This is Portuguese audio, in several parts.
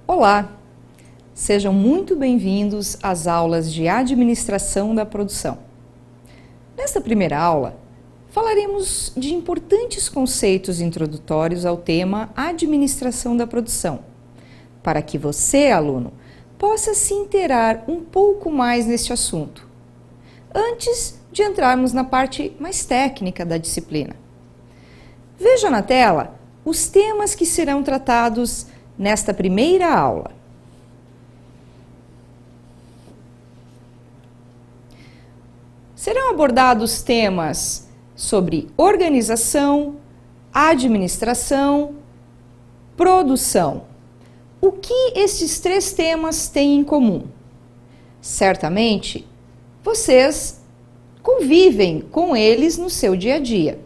Olá! Sejam muito bem-vindos às aulas de Administração da Produção. Nesta primeira aula, falaremos de importantes conceitos introdutórios ao tema Administração da Produção, para que você, aluno, possa se inteirar um pouco mais neste assunto, antes de entrarmos na parte mais técnica da disciplina. Veja na tela os temas que serão tratados nesta primeira aula. Serão abordados temas sobre organização, administração, produção. O que estes três temas têm em comum? Certamente, vocês convivem com eles no seu dia a dia.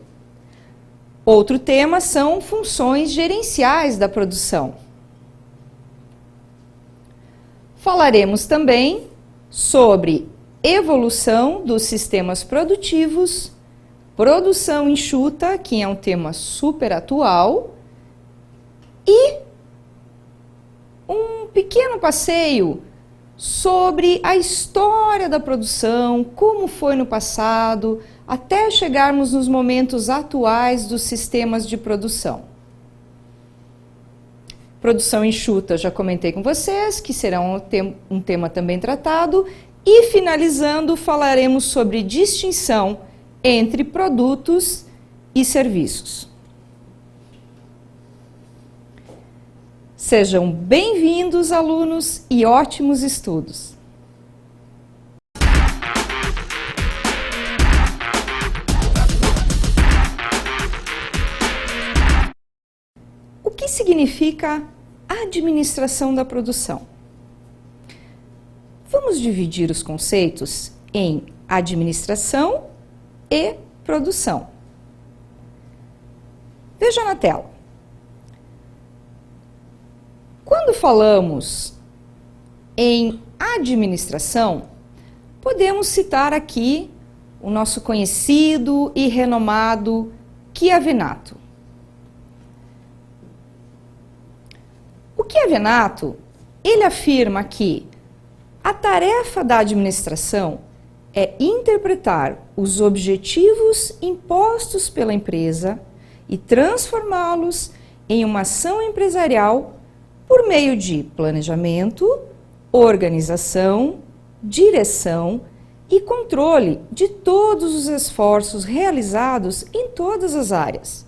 Outro tema são funções gerenciais da produção. Falaremos também sobre evolução dos sistemas produtivos, produção enxuta, que é um tema super atual, e um pequeno passeio sobre a história da produção, como foi no passado, até chegarmos nos momentos atuais dos sistemas de produção. Produção enxuta, já comentei com vocês, que será um tema também tratado. E finalizando, falaremos sobre distinção entre produtos e serviços. Sejam bem-vindos, alunos, e ótimos estudos! O que significa administração da produção? Vamos dividir os conceitos em administração e produção. Veja na tela. Quando falamos em administração, podemos citar aqui o nosso conhecido e renomado Chiavenato. O Chiavenato, ele afirma que a tarefa da administração é interpretar os objetivos impostos pela empresa e transformá-los em uma ação empresarial por meio de planejamento, organização, direção e controle de todos os esforços realizados em todas as áreas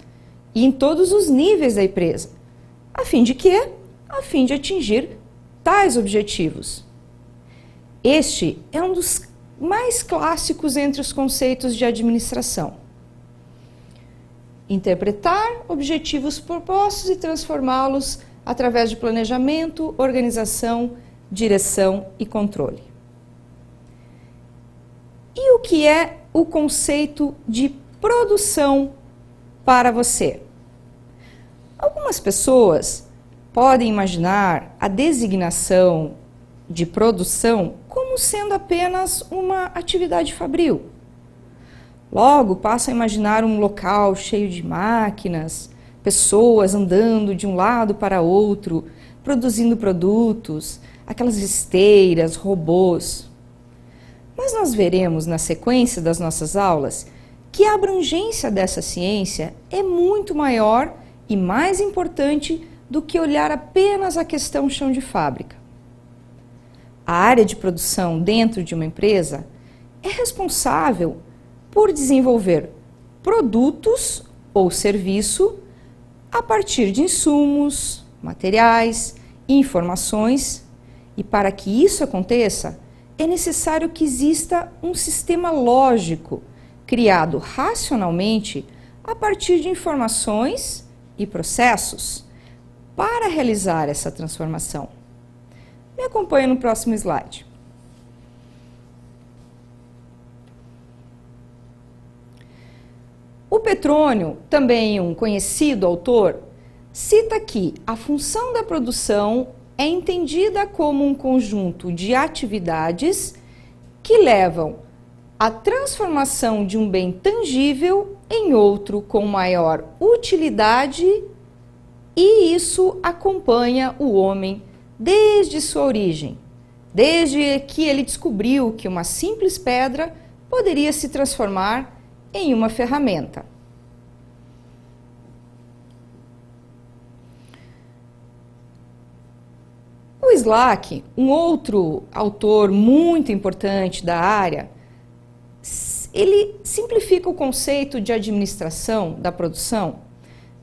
e em todos os níveis da empresa, a fim de quê? A fim de atingir tais objetivos. Este é um dos mais clássicos entre os conceitos de administração. Interpretar objetivos propostos e transformá-los através de planejamento, organização, direção e controle. E o que é o conceito de produção para você? Algumas pessoas podem imaginar a designação de produção como sendo apenas uma atividade fabril. Logo, passa a imaginar um local cheio de máquinas, pessoas andando de um lado para outro, produzindo produtos, aquelas esteiras, robôs. Mas nós veremos na sequência das nossas aulas que a abrangência dessa ciência é muito maior e mais importante do que olhar apenas a questão chão de fábrica. A área de produção dentro de uma empresa é responsável por desenvolver produtos ou serviço a partir de insumos, materiais e informações, e para que isso aconteça, é necessário que exista um sistema lógico criado racionalmente a partir de informações e processos para realizar essa transformação. Me acompanhe no próximo slide. O Petrônio, também um conhecido autor, cita que a função da produção é entendida como um conjunto de atividades que levam à transformação de um bem tangível em outro com maior utilidade, e isso acompanha o homem desde sua origem, desde que ele descobriu que uma simples pedra poderia se transformar em uma ferramenta. O Slack, um outro autor muito importante da área, ele simplifica o conceito de administração da produção,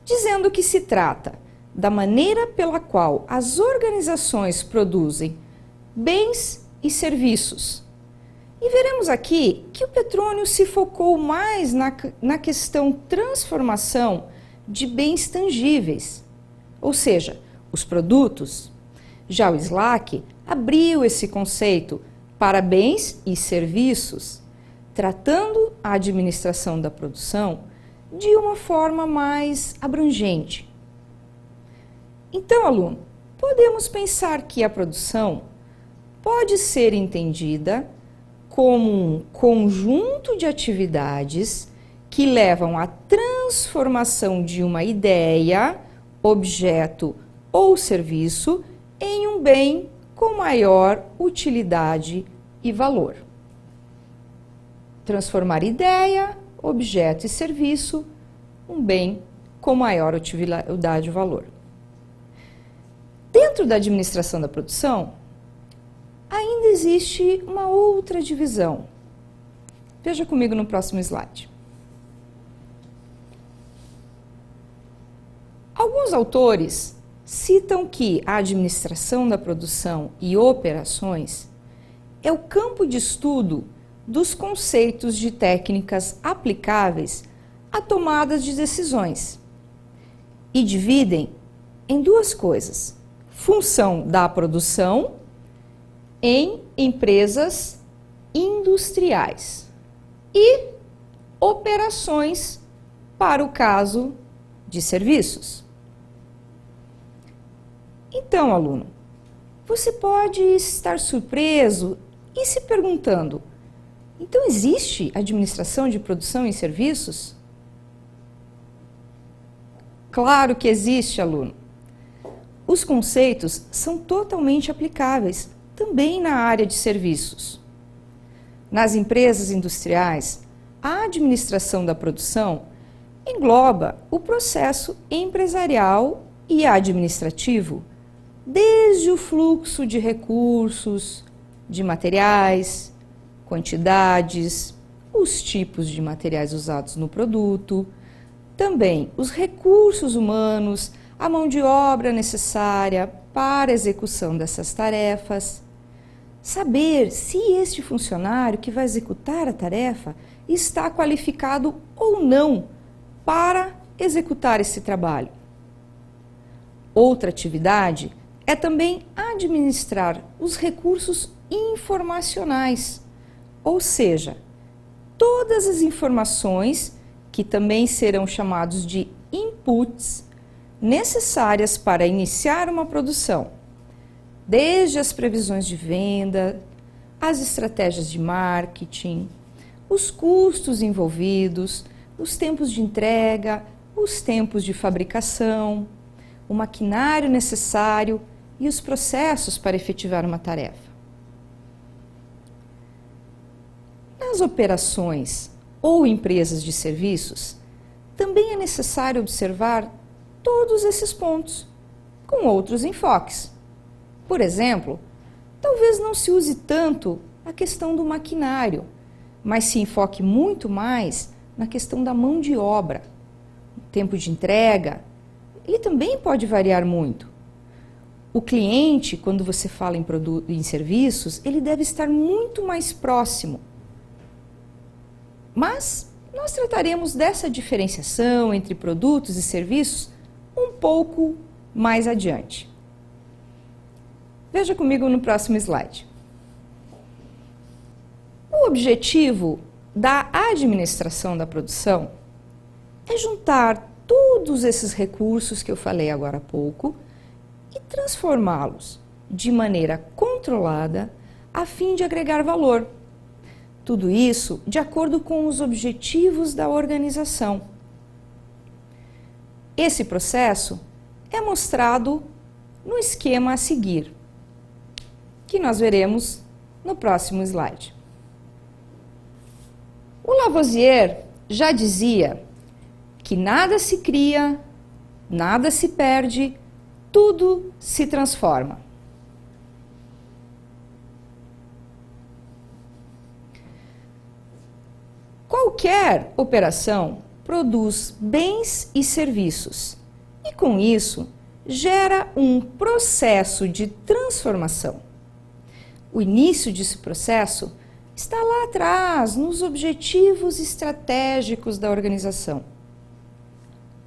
dizendo que se trata da maneira pela qual as organizações produzem bens e serviços. E veremos aqui que o Petrônio se focou mais na questão transformação de bens tangíveis, ou seja, os produtos. Já o Slack abriu esse conceito para bens e serviços, tratando a administração da produção de uma forma mais abrangente. Então, aluno, podemos pensar que a produção pode ser entendida como um conjunto de atividades que levam à transformação de uma ideia, objeto ou serviço em um bem com maior utilidade e valor. Transformar ideia, objeto e serviço, um bem com maior utilidade e valor. Dentro da administração da produção, ainda existe uma outra divisão. Veja comigo no próximo slide. Alguns autores citam que a administração da produção e operações é o campo de estudo dos conceitos de técnicas aplicáveis a tomadas de decisões e dividem em duas coisas: função da produção em empresas industriais e operações para o caso de serviços. Então, aluno, você pode estar surpreso e se perguntando: então existe administração de produção em serviços? Claro que existe, aluno. Os conceitos são totalmente aplicáveis também na área de serviços. Nas empresas industriais, a administração da produção engloba o processo empresarial e administrativo, desde o fluxo de recursos, de materiais, quantidades, os tipos de materiais usados no produto, também os recursos humanos, a mão de obra necessária para a execução dessas tarefas, saber se este funcionário que vai executar a tarefa está qualificado ou não para executar esse trabalho. Outra atividade é também administrar os recursos informacionais, ou seja, todas as informações que também serão chamados de inputs necessárias para iniciar uma produção, desde as previsões de venda, as estratégias de marketing, os custos envolvidos, os tempos de entrega, os tempos de fabricação, o maquinário necessário e os processos para efetivar uma tarefa. Nas operações ou empresas de serviços, também é necessário observar todos esses pontos, com outros enfoques. Por exemplo, talvez não se use tanto a questão do maquinário, mas se enfoque muito mais na questão da mão de obra. O tempo de entrega, ele também pode variar muito. O cliente, quando você fala em serviços, ele deve estar muito mais próximo. Mas nós trataremos dessa diferenciação entre produtos e serviços um pouco mais adiante. Veja comigo no próximo slide. O objetivo da administração da produção é juntar todos esses recursos que eu falei agora há pouco e transformá-los de maneira controlada a fim de agregar valor. Tudo isso de acordo com os objetivos da organização. Esse processo é mostrado no esquema a seguir. que nós veremos no próximo slide. O Lavoisier já dizia que nada se cria, nada se perde, tudo se transforma. Qualquer operação produz bens e serviços e, com isso, gera um processo de transformação. O início desse processo está lá atrás, nos objetivos estratégicos da organização.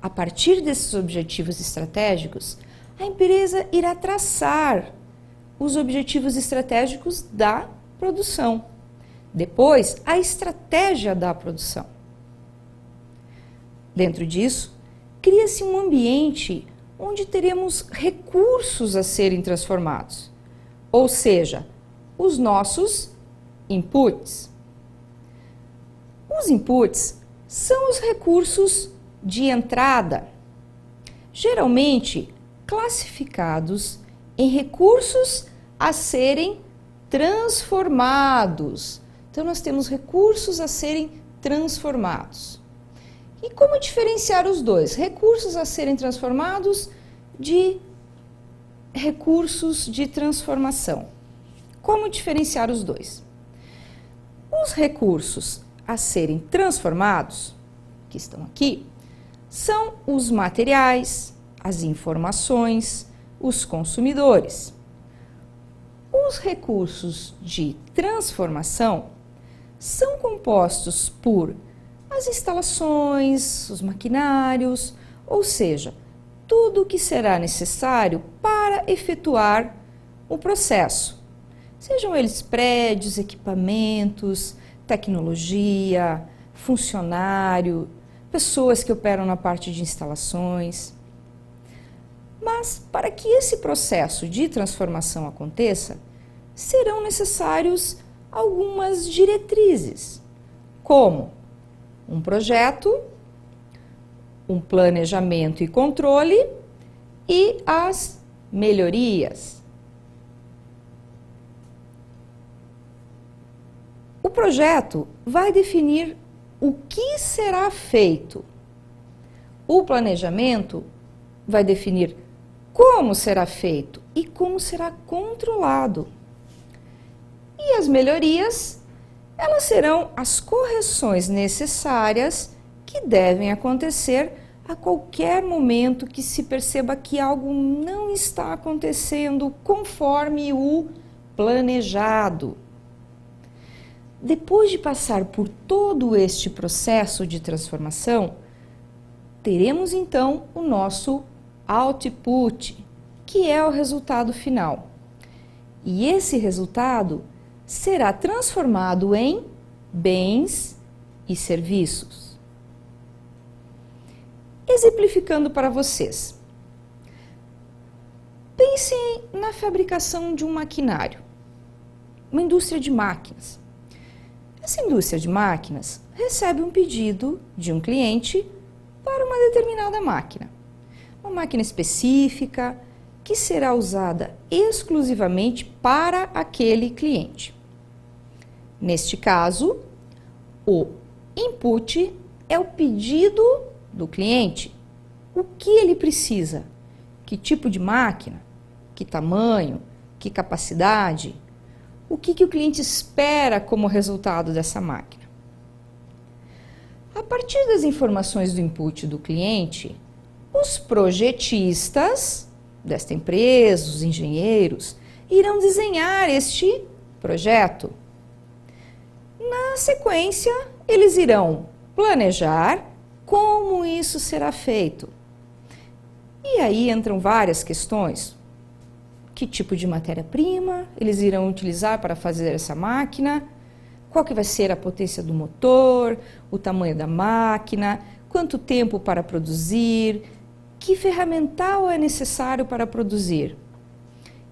A partir desses objetivos estratégicos, a empresa irá traçar os objetivos estratégicos da produção. Depois, a estratégia da produção. Dentro disso, cria-se um ambiente onde teremos recursos a serem transformados, ou seja, os nossos inputs. Os inputs são os recursos de entrada, geralmente classificados em recursos a serem transformados. Então, nós temos recursos a serem transformados. E como diferenciar os dois? Recursos a serem transformados de recursos de transformação. Como diferenciar os dois? Os recursos a serem transformados, que estão aqui, são os materiais, as informações, os consumidores. Os recursos de transformação são compostos por as instalações, os maquinários, ou seja, tudo o que será necessário para efetuar o processo. Sejam eles prédios, equipamentos, tecnologia, funcionário, pessoas que operam na parte de instalações. Mas, para que esse processo de transformação aconteça, serão necessários algumas diretrizes, como um projeto, um planejamento e controle e as melhorias. O projeto vai definir o que será feito. O planejamento vai definir como será feito e como será controlado. E as melhorias, elas serão as correções necessárias que devem acontecer a qualquer momento que se perceba que algo não está acontecendo conforme o planejado. Depois de passar por todo este processo de transformação, teremos então o nosso output, que é o resultado final. E esse resultado será transformado em bens e serviços. Exemplificando para vocês. Pensem na fabricação de um maquinário, uma indústria de máquinas. Essa indústria de máquinas recebe um pedido de um cliente para uma determinada máquina. Uma máquina específica que será usada exclusivamente para aquele cliente. Neste caso, o input é o pedido do cliente. O que ele precisa? Que tipo de máquina? Que tamanho? Que capacidade? O que o cliente espera como resultado dessa máquina? A partir das informações do input do cliente, os projetistas desta empresa, os engenheiros, irão desenhar este projeto. Na sequência, eles irão planejar como isso será feito. E aí entram várias questões. Que tipo de matéria-prima eles irão utilizar para fazer essa máquina? Qual que vai ser a potência do motor, o tamanho da máquina, quanto tempo para produzir, que ferramental é necessário para produzir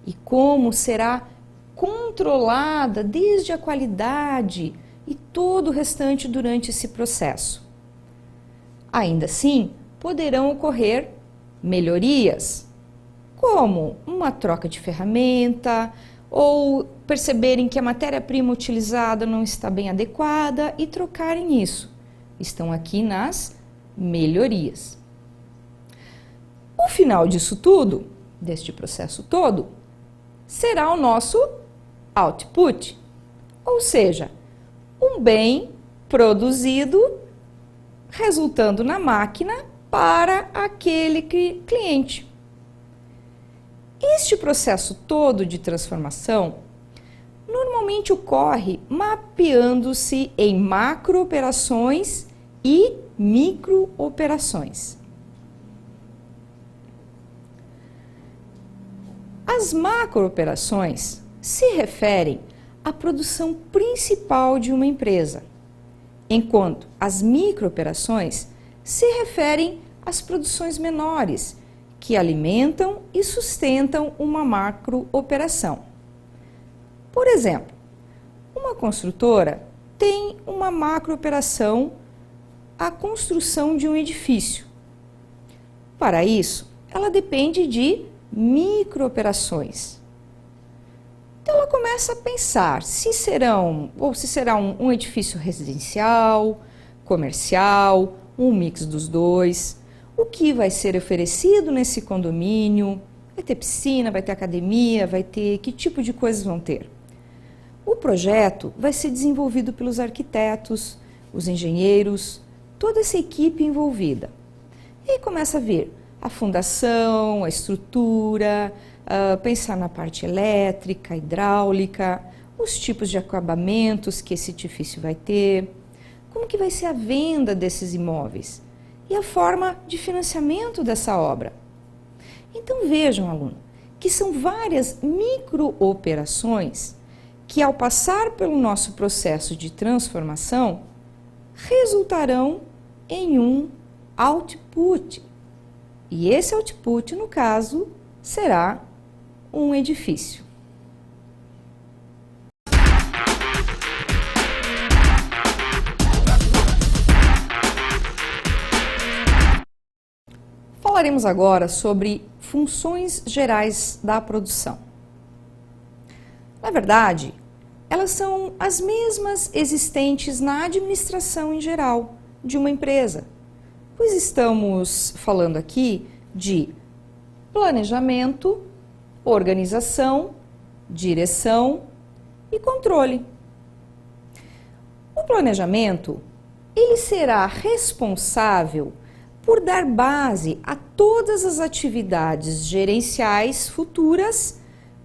e como será controlada desde a qualidade e todo o restante durante esse processo. Ainda assim, poderão ocorrer melhorias, como uma troca de ferramenta, ou perceberem que a matéria-prima utilizada não está bem adequada e trocarem isso. Estão aqui nas melhorias. O final disso tudo, deste processo todo, será o nosso output, ou seja, um bem produzido resultando na máquina para aquele cliente. Este processo todo de transformação normalmente ocorre mapeando-se em macro-operações e micro-operações. As macro-operações se referem à produção principal de uma empresa, enquanto as micro-operações se referem às produções menores, que alimentam e sustentam uma macro-operação. Por exemplo, uma construtora tem uma macro-operação, a construção de um edifício. Para isso, ela depende de micro-operações. Então ela começa a pensar se será um edifício residencial, comercial, um mix dos dois, o que vai ser oferecido nesse condomínio, vai ter piscina, vai ter academia, vai ter que tipo de coisas vão ter. O projeto vai ser desenvolvido pelos arquitetos, os engenheiros, toda essa equipe envolvida. E aí começa a vir a fundação, a estrutura, pensar na parte elétrica, hidráulica, os tipos de acabamentos que esse edifício vai ter, como que vai ser a venda desses imóveis e a forma de financiamento dessa obra. Então vejam, aluno, que são várias micro-operações que, ao passar pelo nosso processo de transformação, resultarão em um output. E esse output, no caso, será um edifício. Falaremos agora sobre funções gerais da produção. Na verdade, elas são as mesmas existentes na administração em geral de uma empresa, pois estamos falando aqui de planejamento, organização, direção e controle. O planejamento, ele será responsável por dar base a todas as atividades gerenciais futuras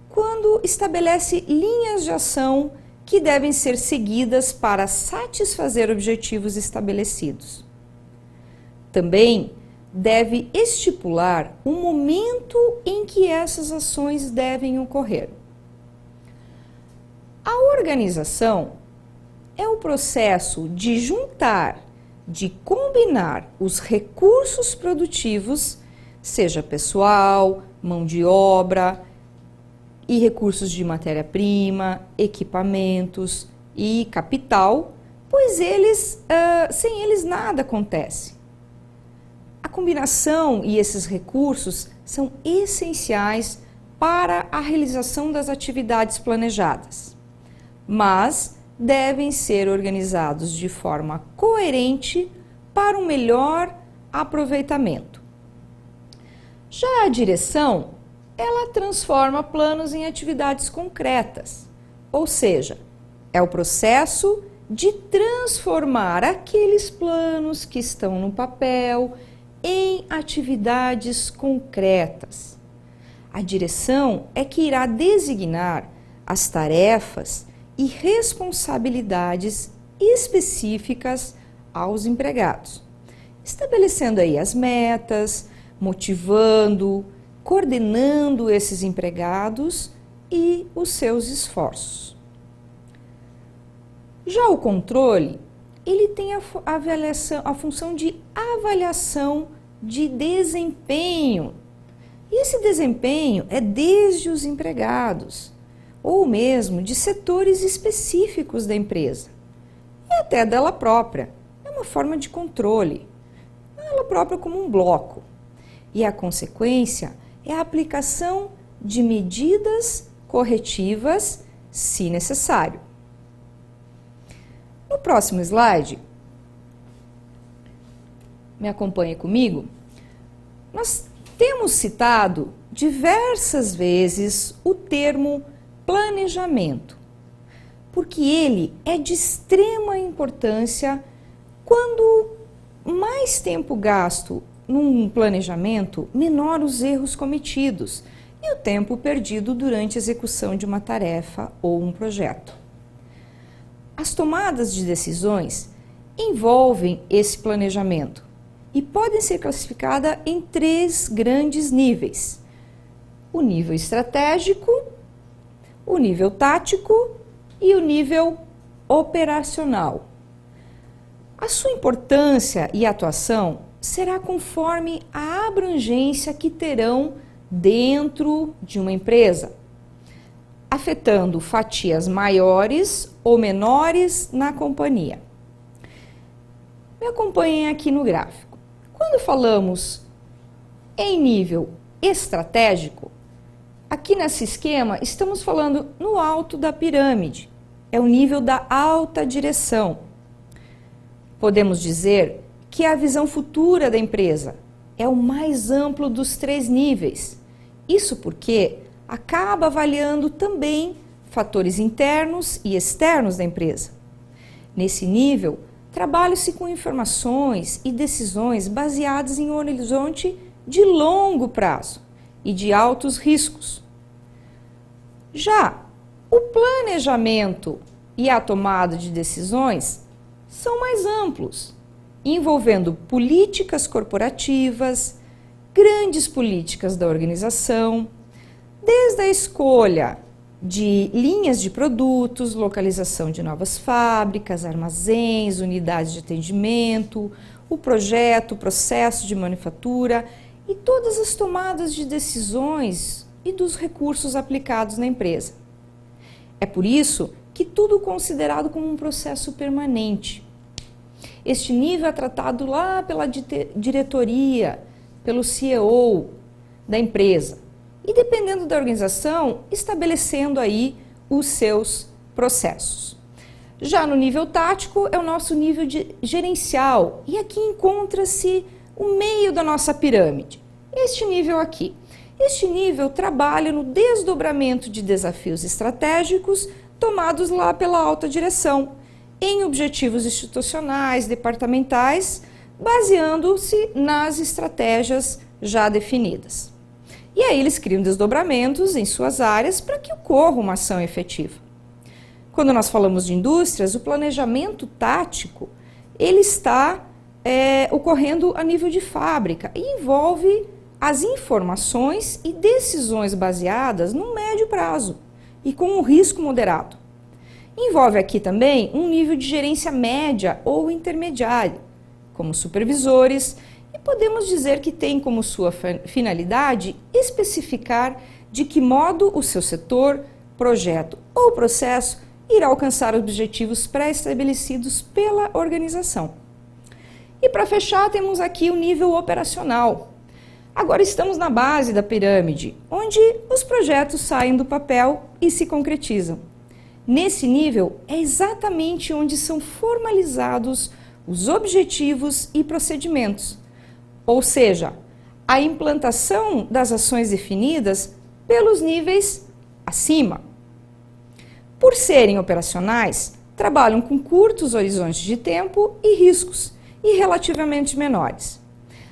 quando estabelece linhas de ação que devem ser seguidas para satisfazer objetivos estabelecidos. Também deve estipular o momento em que essas ações devem ocorrer. A organização é o processo de juntar, de combinar os recursos produtivos, seja pessoal, mão de obra e recursos de matéria-prima, equipamentos e capital, pois sem eles nada acontece. A combinação e esses recursos são essenciais para a realização das atividades planejadas, mas devem ser organizados de forma coerente para um melhor aproveitamento. Já a direção, ela transforma planos em atividades concretas, ou seja, é o processo de transformar aqueles planos que estão no papel em atividades concretas. A direção é que irá designar as tarefas e responsabilidades específicas aos empregados, estabelecendo aí as metas, motivando, coordenando esses empregados e os seus esforços. Já o controle, ele tem a função de avaliação de desempenho. E esse desempenho é desde os empregados, ou mesmo de setores específicos da empresa, e até dela própria. É uma forma de controle, ela própria como um bloco. E a consequência é a aplicação de medidas corretivas, se necessário. No próximo slide, me acompanhe comigo, nós temos citado diversas vezes o termo planejamento, porque ele é de extrema importância. Quando mais tempo gasto num planejamento, menor os erros cometidos e o tempo perdido durante a execução de uma tarefa ou um projeto. As tomadas de decisões envolvem esse planejamento e podem ser classificadas em 3 grandes níveis: o nível estratégico, o nível tático e o nível operacional. A sua importância e atuação será conforme a abrangência que terão dentro de uma empresa, afetando fatias maiores ou menores na companhia. Me acompanhem aqui no gráfico. Quando falamos em nível estratégico, aqui nesse esquema estamos falando no alto da pirâmide, é o nível da alta direção. Podemos dizer que a visão futura da empresa é o mais amplo dos 3 níveis. Isso porque acaba avaliando também fatores internos e externos da empresa. Nesse nível, trabalha-se com informações e decisões baseadas em um horizonte de longo prazo e de altos riscos. Já o planejamento e a tomada de decisões são mais amplos, envolvendo políticas corporativas, grandes políticas da organização, desde a escolha de linhas de produtos, localização de novas fábricas, armazéns, unidades de atendimento, o projeto, o processo de manufatura e todas as tomadas de decisões e dos recursos aplicados na empresa. É por isso que tudo é considerado como um processo permanente. Este nível é tratado lá pela diretoria, pelo CEO da empresa e, dependendo da organização, estabelecendo aí os seus processos. Já no nível tático é o nosso nível gerencial e aqui encontra-se o meio da nossa pirâmide, este nível aqui. Este nível trabalha no desdobramento de desafios estratégicos tomados lá pela alta direção, em objetivos institucionais, departamentais, baseando-se nas estratégias já definidas. E aí eles criam desdobramentos em suas áreas para que ocorra uma ação efetiva. Quando nós falamos de indústrias, o planejamento tático ele está ocorrendo a nível de fábrica e envolve as informações e decisões baseadas no médio prazo e com um risco moderado. Envolve aqui também um nível de gerência média ou intermediária, como supervisores, e podemos dizer que tem como sua finalidade especificar de que modo o seu setor, projeto ou processo irá alcançar objetivos pré-estabelecidos pela organização. E para fechar, temos aqui o nível operacional. Agora estamos na base da pirâmide, onde os projetos saem do papel e se concretizam. Nesse nível é exatamente onde são formalizados os objetivos e procedimentos, ou seja, a implantação das ações definidas pelos níveis acima. Por serem operacionais, trabalham com curtos horizontes de tempo e riscos, e relativamente menores.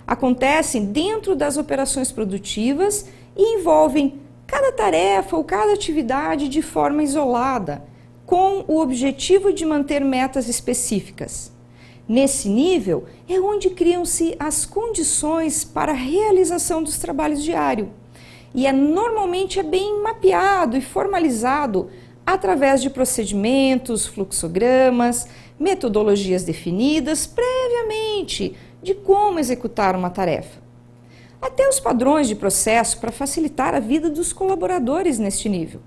Acontecem dentro das operações produtivas e envolvem cada tarefa ou cada atividade de forma isolada, com o objetivo de manter metas específicas. Nesse nível é onde criam-se as condições para a realização dos trabalhos diários e normalmente é bem mapeado e formalizado através de procedimentos, fluxogramas, metodologias definidas previamente de como executar uma tarefa. Até os padrões de processo para facilitar a vida dos colaboradores neste nível.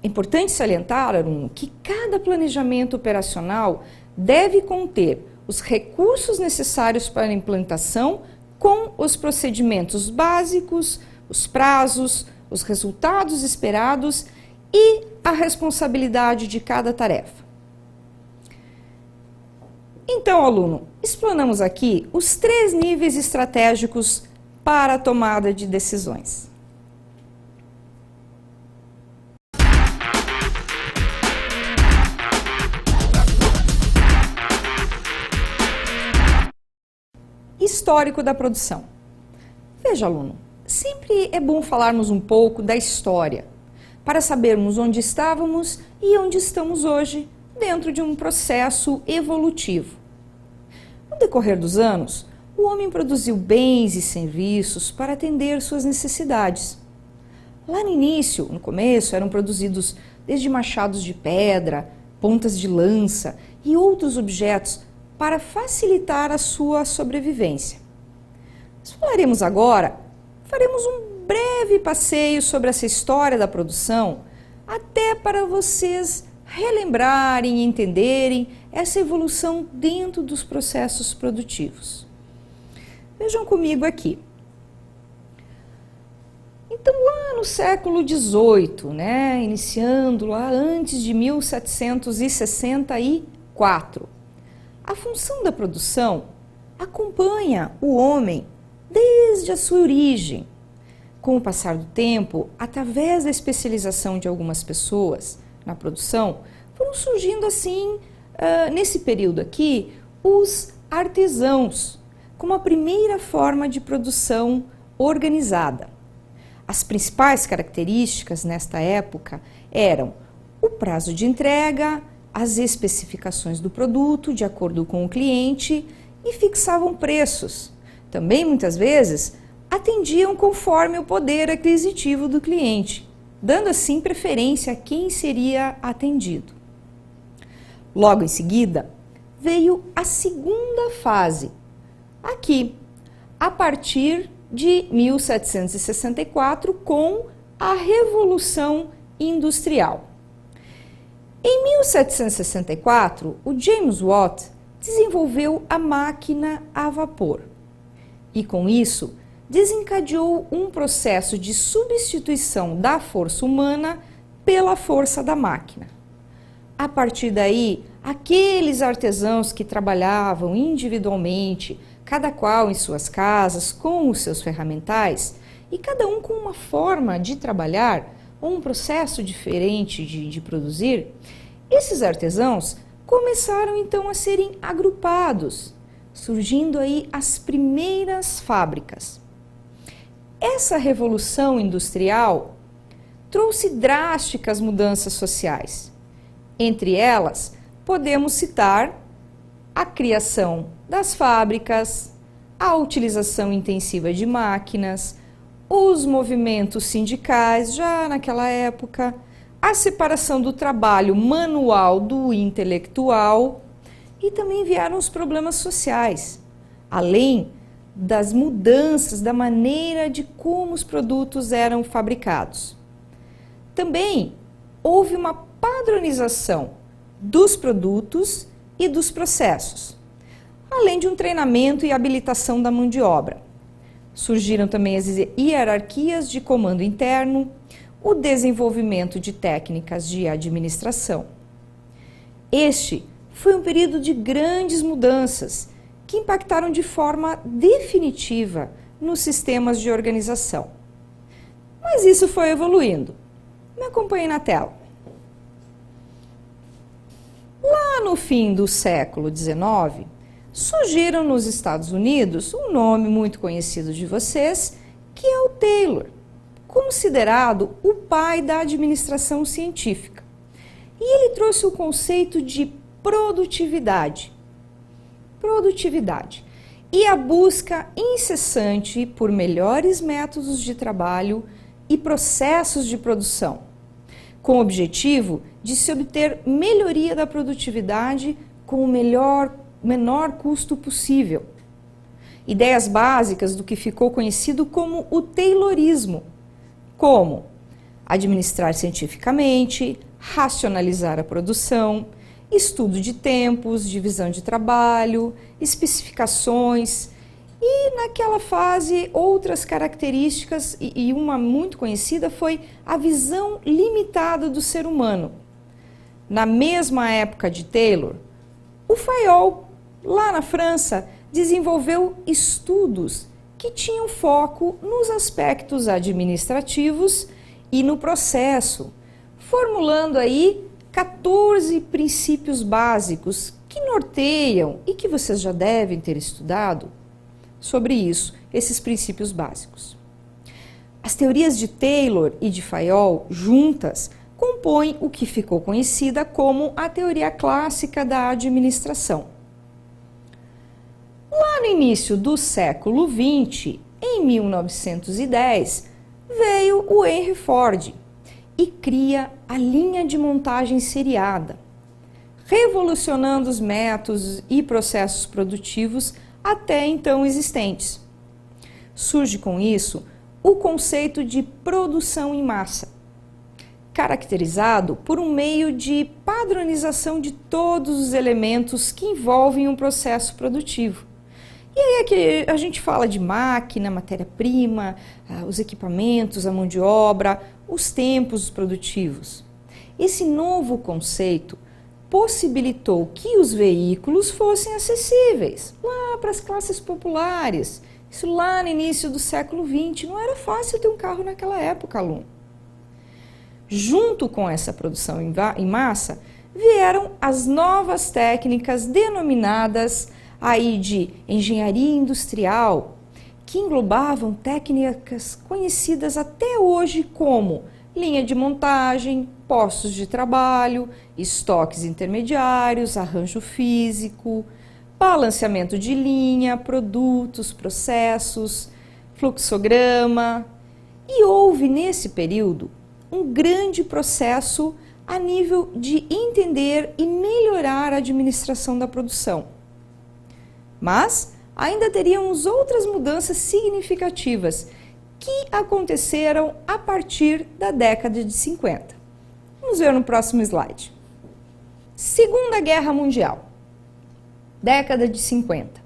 É importante salientar, Arun, que cada planejamento operacional deve conter os recursos necessários para a implantação com os procedimentos básicos, os prazos, os resultados esperados e a responsabilidade de cada tarefa. Então, aluno, explanamos aqui os 3 níveis estratégicos para a tomada de decisões. Histórico da produção. Veja, aluno, sempre é bom falarmos um pouco da história, para sabermos onde estávamos e onde estamos hoje, dentro de um processo evolutivo. No decorrer dos anos, o homem produziu bens e serviços para atender suas necessidades. Lá no início, no começo, eram produzidos desde machados de pedra, pontas de lança e outros objetos para facilitar a sua sobrevivência. Nós falaremos agora, faremos um breve passeio sobre essa história da produção, até para vocês relembrarem e entenderem essa evolução dentro dos processos produtivos. Vejam comigo aqui. Então, lá no século XVIII, iniciando lá antes de 1764, a função da produção acompanha o homem desde a sua origem. Com o passar do tempo, através da especialização de algumas pessoas na produção, foram surgindo assim, nesse período aqui, os artesãos, como a primeira forma de produção organizada. As principais características nesta época eram o prazo de entrega, as especificações do produto de acordo com o cliente e fixavam preços. Também, muitas vezes, atendiam conforme o poder aquisitivo do cliente, dando assim preferência a quem seria atendido. Logo em seguida, veio a segunda fase, aqui, a partir de 1764, com a Revolução Industrial. Em 1764, o James Watt desenvolveu a máquina a vapor e, com isso, desencadeou um processo de substituição da força humana pela força da máquina. A partir daí, aqueles artesãos que trabalhavam individualmente, cada qual em suas casas, com os seus ferramentais, e cada um com uma forma de trabalhar, ou um processo diferente de produzir, esses artesãos começaram então a serem agrupados, surgindo aí as primeiras fábricas. Essa revolução industrial trouxe drásticas mudanças sociais. Entre elas, podemos citar a criação das fábricas, a utilização intensiva de máquinas, os movimentos sindicais já naquela época, a separação do trabalho manual do intelectual e também vieram os problemas sociais, além das mudanças da maneira de como os produtos eram fabricados. Também houve uma padronização dos produtos e dos processos, além de um treinamento e habilitação da mão de obra. Surgiram também as hierarquias de comando interno, o desenvolvimento de técnicas de administração. Este foi um período de grandes mudanças que impactaram de forma definitiva nos sistemas de organização. Mas isso foi evoluindo. Me acompanhe na tela. Lá no fim do século XIX, surgiram nos Estados Unidos um nome muito conhecido de vocês, que é o Taylor, considerado o pai da administração científica. E ele trouxe o conceito de produtividade. E a busca incessante por melhores métodos de trabalho e processos de produção, com o objetivo de se obter melhoria da produtividade com o menor custo possível. Ideias básicas do que ficou conhecido como o Taylorismo, como administrar cientificamente, racionalizar a produção, estudo de tempos, divisão de trabalho, especificações E naquela fase, outras características, e uma muito conhecida, foi a visão limitada do ser humano. Na mesma época de Taylor, o Fayol, lá na França, desenvolveu estudos que tinham foco nos aspectos administrativos e no processo, formulando aí 14 princípios básicos que norteiam e que vocês já devem ter estudado sobre isso, esses princípios básicos. As teorias de Taylor e de Fayol juntas compõem o que ficou conhecida como a teoria clássica da administração. Lá no início do século XX, em 1910, veio o Henry Ford e cria a linha de montagem seriada, revolucionando os métodos e processos produtivos até então existentes. Surge com isso o conceito de produção em massa, caracterizado por um meio de padronização de todos os elementos que envolvem um processo produtivo. E aí é que a gente fala de máquina, matéria-prima, os equipamentos, a mão de obra, os tempos produtivos. Esse novo conceito possibilitou que os veículos fossem acessíveis lá para as classes populares. Isso lá no início do século XX. Não era fácil ter um carro naquela época, aluno. Junto com essa produção em massa, vieram as novas técnicas denominadas aí de engenharia industrial, que englobavam técnicas conhecidas até hoje como linha de montagem, postos de trabalho, estoques intermediários, arranjo físico, balanceamento de linha, produtos, processos, fluxograma. E houve nesse período um grande processo a nível de entender e melhorar a administração da produção. Mas ainda teríamos outras mudanças significativas que aconteceram a partir da década de 50. Vamos ver no próximo slide. Segunda Guerra Mundial, década de 50.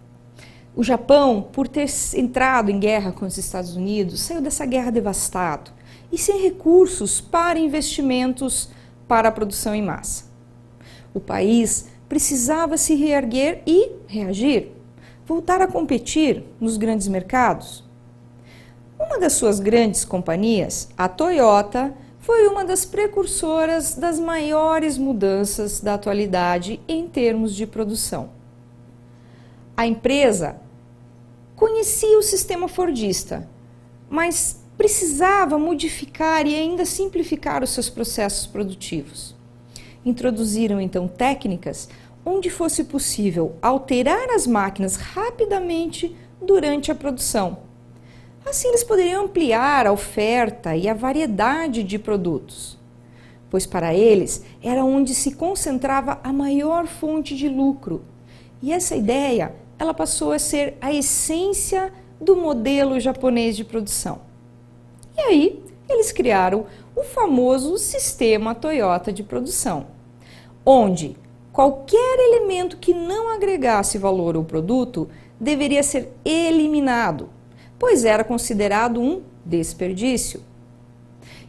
O Japão, por ter entrado em guerra com os Estados Unidos, saiu dessa guerra devastado e sem recursos para investimentos para a produção em massa. O país precisava se reerguer e reagir, voltar a competir nos grandes mercados. Uma das suas grandes companhias, a Toyota, foi uma das precursoras das maiores mudanças da atualidade em termos de produção. A empresa conhecia o sistema fordista, mas precisava modificar e ainda simplificar os seus processos produtivos. Introduziram então técnicas onde fosse possível alterar as máquinas rapidamente durante a produção. Assim eles poderiam ampliar a oferta e a variedade de produtos, pois para eles era onde se concentrava a maior fonte de lucro. E essa ideia, ela passou a ser a essência do modelo japonês de produção. E aí, eles criaram o famoso sistema Toyota de produção, onde qualquer elemento que não agregasse valor ao produto deveria ser eliminado, pois era considerado um desperdício.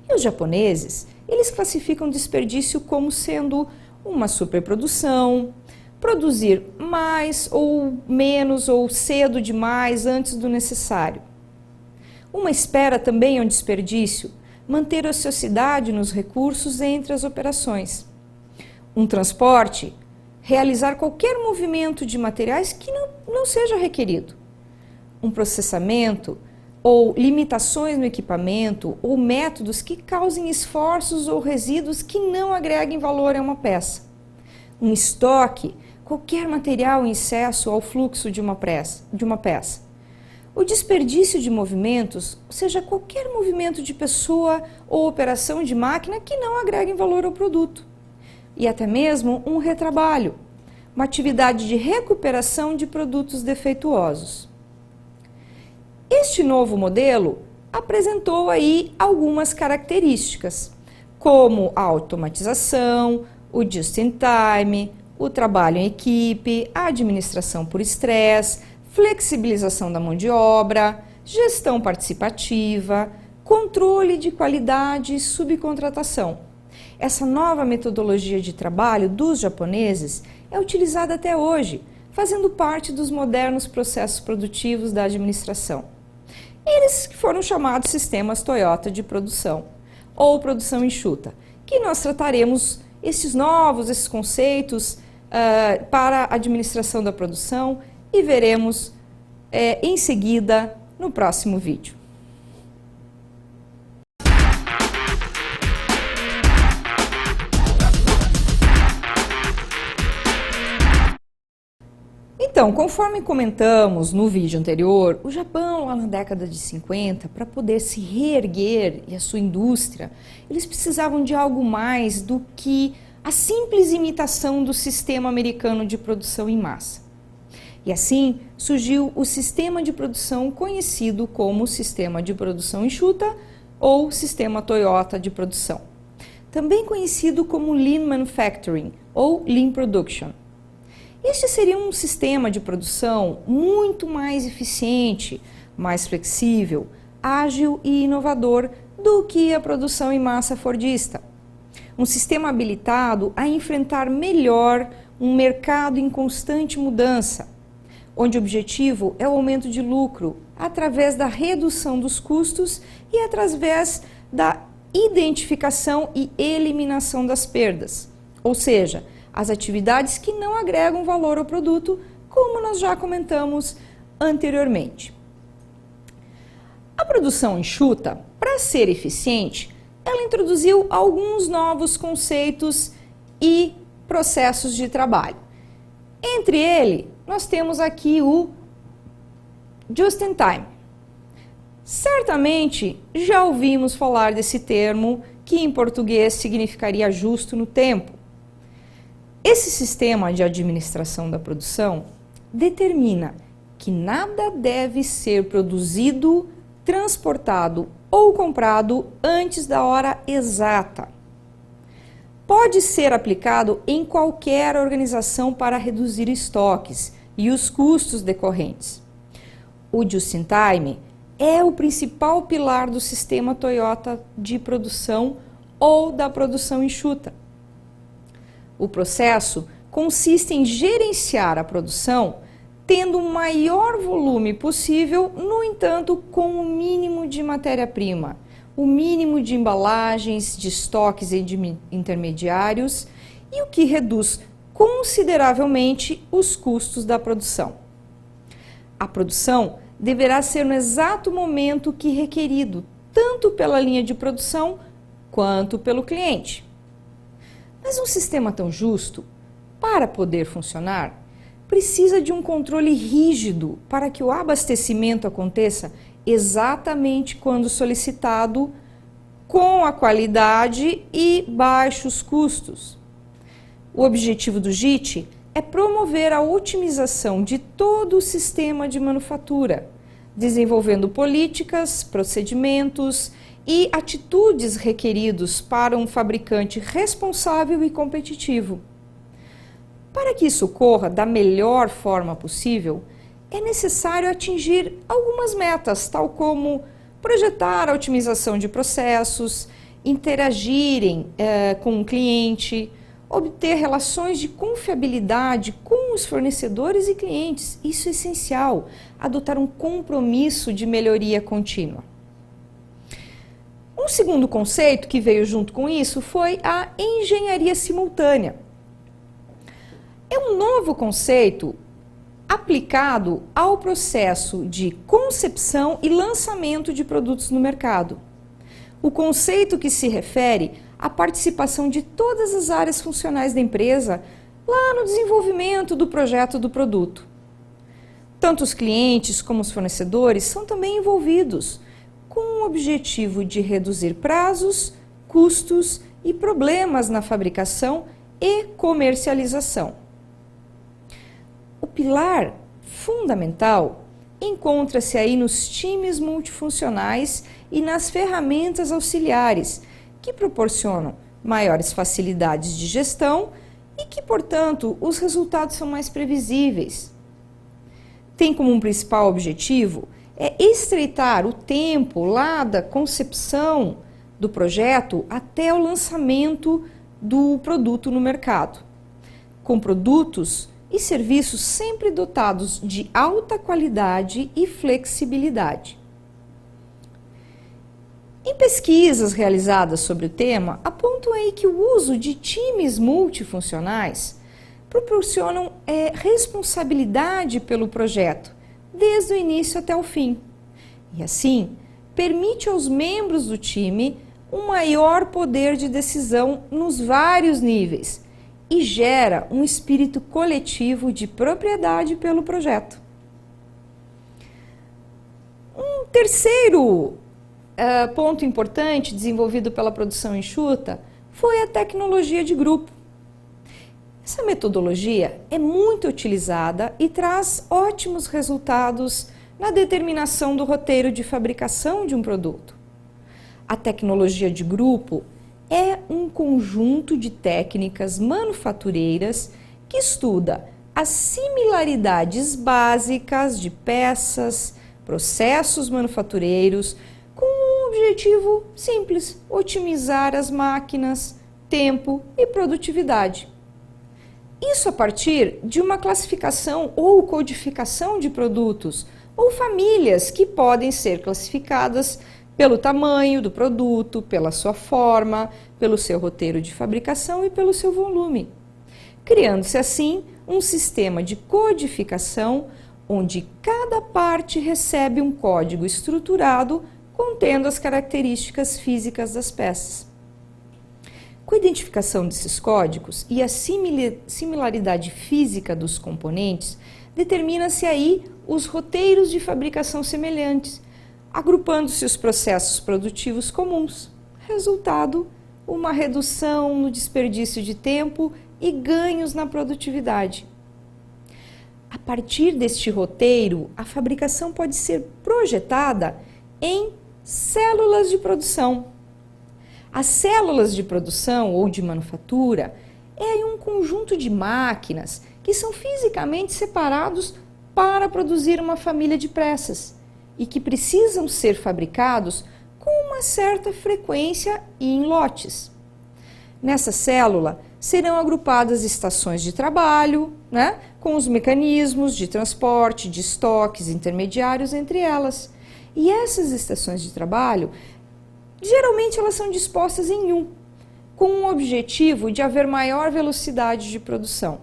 E os japoneses, eles classificam desperdício como sendo uma superprodução, produzir mais ou menos ou cedo demais antes do necessário. Uma espera também é um desperdício, manter a ociosidade nos recursos entre as operações. Um transporte, realizar qualquer movimento de materiais que não seja requerido. Um processamento ou limitações no equipamento ou métodos que causem esforços ou resíduos que não agreguem valor a uma peça. Um estoque, qualquer material em excesso ao fluxo de uma peça. O desperdício de movimentos, ou seja, qualquer movimento de pessoa ou operação de máquina que não agreguem valor ao produto. E até mesmo um retrabalho, uma atividade de recuperação de produtos defeituosos. Este novo modelo apresentou aí algumas características, como a automatização, o just-in-time, o trabalho em equipe, a administração por estresse, flexibilização da mão de obra, gestão participativa, controle de qualidade e subcontratação. Essa nova metodologia de trabalho dos japoneses é utilizada até hoje, fazendo parte dos modernos processos produtivos da administração. Eles foram chamados sistemas Toyota de produção, ou produção enxuta, que nós trataremos esses conceitos para a administração da produção e veremos em seguida no próximo vídeo. Então, conforme comentamos no vídeo anterior, o Japão, lá na década de 50, para poder se reerguer e a sua indústria, eles precisavam de algo mais do que a simples imitação do sistema americano de produção em massa. E assim surgiu o sistema de produção conhecido como Sistema de Produção Enxuta ou Sistema Toyota de Produção, também conhecido como Lean Manufacturing ou Lean Production. Este seria um sistema de produção muito mais eficiente, mais flexível, ágil e inovador do que a produção em massa fordista. Um sistema habilitado a enfrentar melhor um mercado em constante mudança, onde o objetivo é o aumento de lucro através da redução dos custos e através da identificação e eliminação das perdas, ou seja, as atividades que não agregam valor ao produto, como nós já comentamos anteriormente. A produção enxuta, para ser eficiente, ela introduziu alguns novos conceitos e processos de trabalho. Entre eles, nós temos aqui o Just in Time. Certamente já ouvimos falar desse termo, que em português significaria justo no tempo. Esse sistema de administração da produção determina que nada deve ser produzido, transportado ou comprado antes da hora exata. Pode ser aplicado em qualquer organização para reduzir estoques e os custos decorrentes. O Just-in-Time é o principal pilar do sistema Toyota de produção ou da produção enxuta. O processo consiste em gerenciar a produção tendo o maior volume possível, no entanto, com o mínimo de matéria-prima, o mínimo de embalagens, de estoques e de intermediários, e o que reduz consideravelmente os custos da produção. A produção deverá ser no exato momento que requerido, tanto pela linha de produção quanto pelo cliente. Mas um sistema tão justo, para poder funcionar, precisa de um controle rígido para que o abastecimento aconteça exatamente quando solicitado, com a qualidade e baixos custos. O objetivo do JIT é promover a otimização de todo o sistema de manufatura, desenvolvendo políticas, procedimentos e atitudes requeridos para um fabricante responsável e competitivo. Para que isso ocorra da melhor forma possível, é necessário atingir algumas metas, tal como projetar a otimização de processos, interagirem com o cliente, obter relações de confiabilidade com os fornecedores e clientes. Isso é essencial, adotar um compromisso de melhoria contínua. Um segundo conceito que veio junto com isso foi a engenharia simultânea. É um novo conceito aplicado ao processo de concepção e lançamento de produtos no mercado. O conceito que se refere à participação de todas as áreas funcionais da empresa lá no desenvolvimento do projeto do produto. Tanto os clientes como os fornecedores são também envolvidos, com o objetivo de reduzir prazos, custos e problemas na fabricação e comercialização. O pilar fundamental encontra-se aí nos times multifuncionais e nas ferramentas auxiliares, que proporcionam maiores facilidades de gestão e que, portanto, os resultados são mais previsíveis. tem como um principal objetivo estreitar o tempo lá da concepção do projeto até o lançamento do produto no mercado, com produtos e serviços sempre dotados de alta qualidade e flexibilidade. Em pesquisas realizadas sobre o tema, apontam aí que o uso de times multifuncionais proporcionam responsabilidade pelo projeto, desde o início até o fim. E assim, permite aos membros do time um maior poder de decisão nos vários níveis e gera um espírito coletivo de propriedade pelo projeto. Um terceiro ponto importante desenvolvido pela produção enxuta foi a tecnologia de grupo. Essa metodologia é muito utilizada e traz ótimos resultados na determinação do roteiro de fabricação de um produto. A tecnologia de grupo é um conjunto de técnicas manufatureiras que estuda as similaridades básicas de peças, processos manufatureiros, com um objetivo simples: otimizar as máquinas, tempo e produtividade. Isso a partir de uma classificação ou codificação de produtos ou famílias que podem ser classificadas pelo tamanho do produto, pela sua forma, pelo seu roteiro de fabricação e pelo seu volume, criando-se assim um sistema de codificação onde cada parte recebe um código estruturado contendo as características físicas das peças. Com a identificação desses códigos e a similaridade física dos componentes, determina-se aí os roteiros de fabricação semelhantes, agrupando-se os processos produtivos comuns. Resultado, uma redução no desperdício de tempo e ganhos na produtividade. A partir deste roteiro, a fabricação pode ser projetada em células de produção. As células de produção ou de manufatura é um conjunto de máquinas que são fisicamente separados para produzir uma família de peças e que precisam ser fabricados com uma certa frequência e em lotes. Nessa célula serão agrupadas estações de trabalho, com os mecanismos de transporte, de estoques intermediários entre elas. E essas estações de trabalho, geralmente elas são dispostas em U, com o objetivo de haver maior velocidade de produção.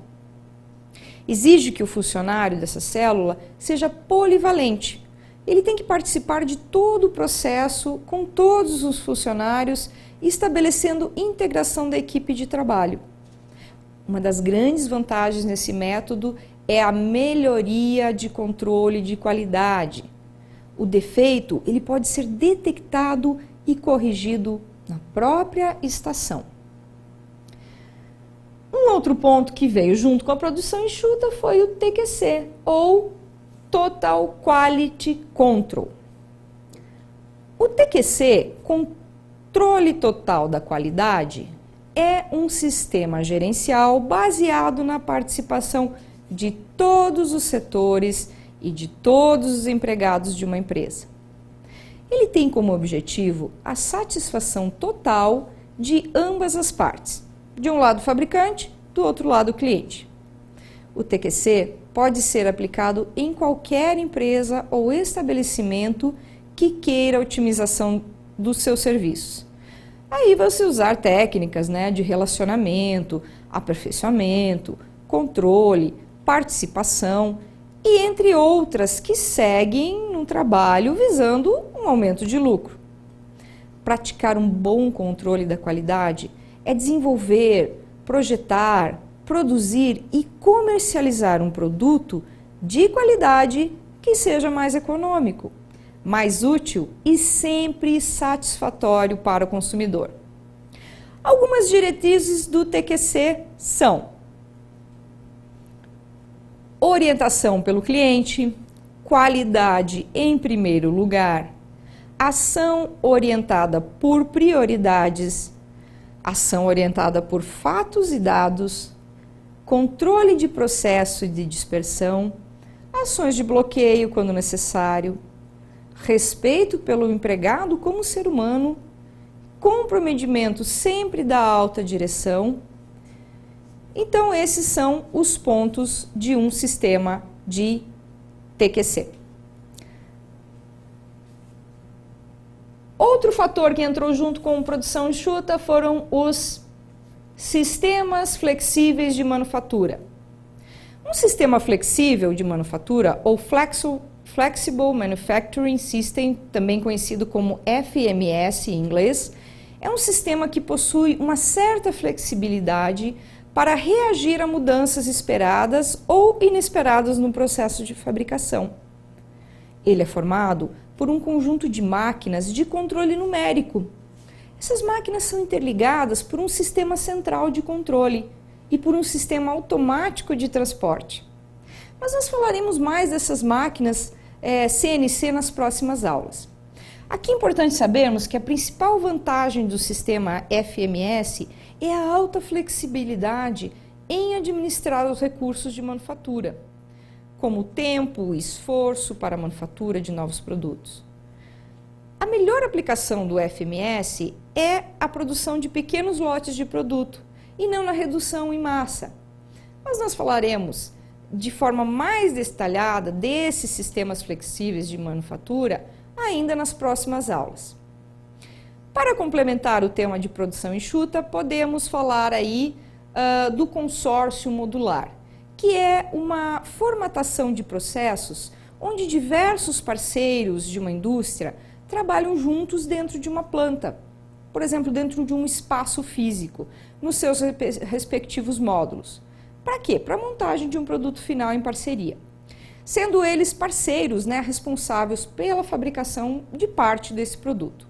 Exige que o funcionário dessa célula seja polivalente. Ele tem que participar de todo o processo com todos os funcionários, estabelecendo integração da equipe de trabalho. Uma das grandes vantagens nesse método é a melhoria de controle de qualidade. O defeito ele pode ser detectado e corrigido na própria estação. Um outro ponto que veio junto com a produção enxuta foi o TQC, ou Total Quality Control. O TQC, Controle Total da Qualidade, é um sistema gerencial baseado na participação de todos os setores e de todos os empregados de uma empresa. Ele tem como objetivo a satisfação total de ambas as partes, de um lado o fabricante, do outro lado o cliente. O TQC pode ser aplicado em qualquer empresa ou estabelecimento que queira a otimização dos seus serviços. Aí vai se usar técnicas de relacionamento, aperfeiçoamento, controle, participação e entre outras que seguem um trabalho visando um aumento de lucro. Praticar um bom controle da qualidade é desenvolver, projetar, produzir e comercializar um produto de qualidade que seja mais econômico, mais útil e sempre satisfatório para o consumidor. Algumas diretrizes do TQC são: orientação pelo cliente, qualidade em primeiro lugar, ação orientada por prioridades, ação orientada por fatos e dados, controle de processo e de dispersão, ações de bloqueio quando necessário, respeito pelo empregado como ser humano, comprometimento sempre da alta direção. Então, esses são os pontos de um sistema de TQC. Outro fator que entrou junto com produção enxuta foram os sistemas flexíveis de manufatura. Um sistema flexível de manufatura, ou Flexible Manufacturing System, também conhecido como FMS em inglês, é um sistema que possui uma certa flexibilidade para reagir a mudanças esperadas ou inesperadas no processo de fabricação. Ele é formado por um conjunto de máquinas de controle numérico. Essas máquinas são interligadas por um sistema central de controle e por um sistema automático de transporte. Mas nós falaremos mais dessas máquinas CNC nas próximas aulas. Aqui é importante sabermos que a principal vantagem do sistema FMS é a alta flexibilidade em administrar os recursos de manufatura, como o tempo e esforço para a manufatura de novos produtos. A melhor aplicação do FMS é a produção de pequenos lotes de produto e não na redução em massa. Mas nós falaremos de forma mais detalhada desses sistemas flexíveis de manufatura ainda nas próximas aulas. Para complementar o tema de produção enxuta, podemos falar aí do consórcio modular, que é uma formatação de processos onde diversos parceiros de uma indústria trabalham juntos dentro de uma planta, por exemplo, dentro de um espaço físico, nos seus respectivos módulos. Para quê? Para a montagem de um produto final em parceria, sendo eles parceiros, responsáveis pela fabricação de parte desse produto.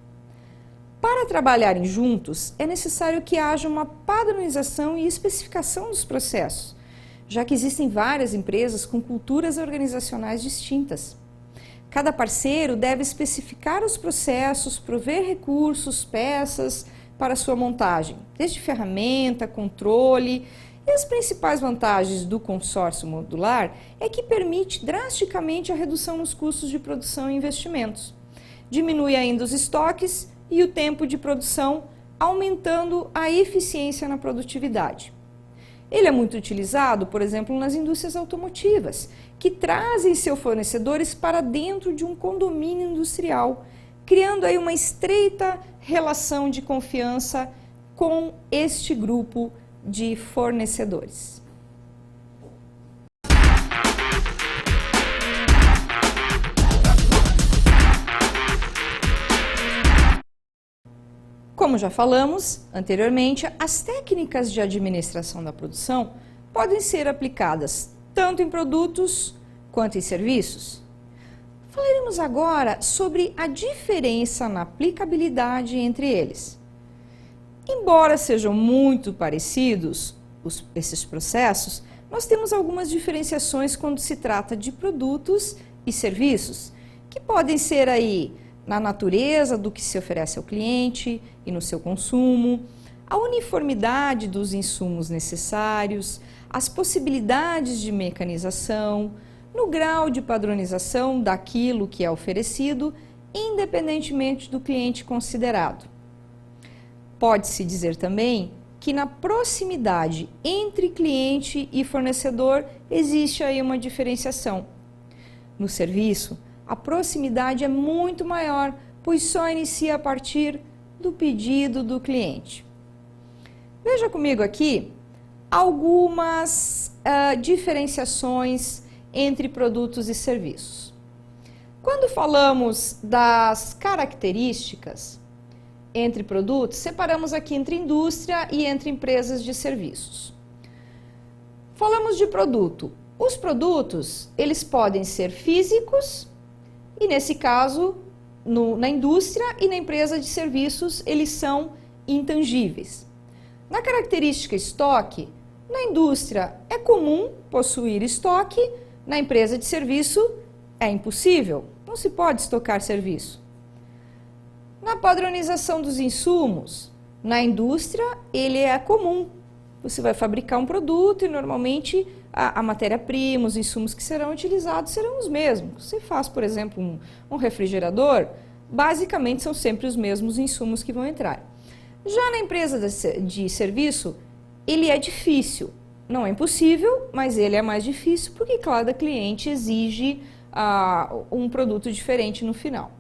Para trabalharem juntos, é necessário que haja uma padronização e especificação dos processos, já que existem várias empresas com culturas organizacionais distintas. Cada parceiro deve especificar os processos, prover recursos, peças para sua montagem, desde ferramenta, controle. E as principais vantagens do consórcio modular é que permite drasticamente a redução nos custos de produção e investimentos. Diminui ainda os estoques e o tempo de produção, aumentando a eficiência na produtividade. Ele é muito utilizado, por exemplo, nas indústrias automotivas, que trazem seus fornecedores para dentro de um condomínio industrial, criando aí uma estreita relação de confiança com este grupo de fornecedores. Como já falamos anteriormente, as técnicas de administração da produção podem ser aplicadas tanto em produtos quanto em serviços. Falaremos agora sobre a diferença na aplicabilidade entre eles. Embora sejam muito parecidos esses processos, nós temos algumas diferenciações quando se trata de produtos e serviços, que podem ser aí na natureza do que se oferece ao cliente e no seu consumo, a uniformidade dos insumos necessários, as possibilidades de mecanização, no grau de padronização daquilo que é oferecido, independentemente do cliente considerado. Pode-se dizer também que na proximidade entre cliente e fornecedor existe aí uma diferenciação. No serviço, a proximidade é muito maior, pois só inicia a partir do pedido do cliente. Veja comigo aqui algumas diferenciações entre produtos e serviços. Quando falamos das características entre produtos, separamos aqui entre indústria e entre empresas de serviços. Falamos de produto. Os produtos, eles podem ser físicos e, nesse caso, na indústria e na empresa de serviços, eles são intangíveis. Na característica estoque, na indústria é comum possuir estoque, na empresa de serviço é impossível, não se pode estocar serviço. Na padronização dos insumos, na indústria ele é comum, Você vai fabricar um produto e normalmente a matéria-prima, os insumos que serão utilizados serão os mesmos. Você faz, por exemplo, um refrigerador, basicamente são sempre os mesmos insumos que vão entrar. Já na empresa de serviço, ele é difícil. Não é impossível, mas ele é mais difícil porque cada cliente exige um produto diferente no final.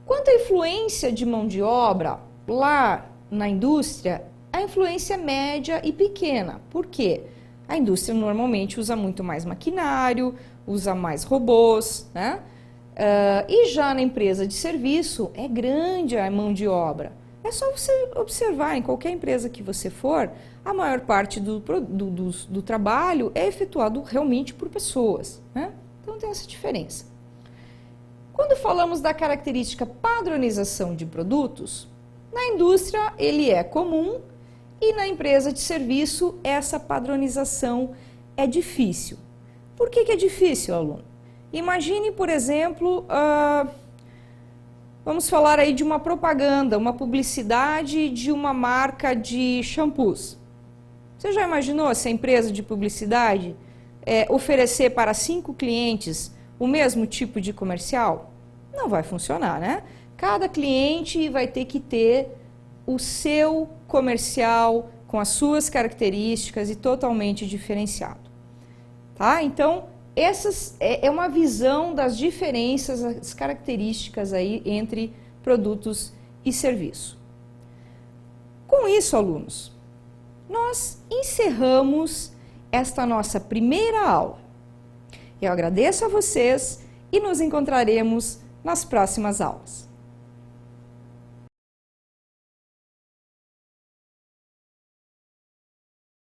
Quanto à influência de mão de obra, lá na indústria, a influência é média e pequena. Por quê? A indústria normalmente usa muito mais maquinário, usa mais robôs, né? E já na empresa de serviço, é grande a mão de obra. É só você observar, em qualquer empresa que você for, a maior parte do trabalho é efetuado realmente por pessoas, né? Então tem essa diferença. Quando falamos da característica padronização de produtos, na indústria ele é comum e na empresa de serviço essa padronização é difícil. Por que é difícil, aluno? Imagine, por exemplo, vamos falar aí de uma propaganda, uma publicidade de uma marca de shampoos. Você já imaginou se a empresa de publicidade oferecer para 5 clientes o mesmo tipo de comercial? Não vai funcionar, né? Cada cliente vai ter que ter o seu comercial com as suas características e totalmente diferenciado. Tá? Então, essas é uma visão das diferenças, as características aí entre produtos e serviço. Com isso, alunos, nós encerramos esta nossa primeira aula. Eu agradeço a vocês e nos encontraremos nas próximas aulas.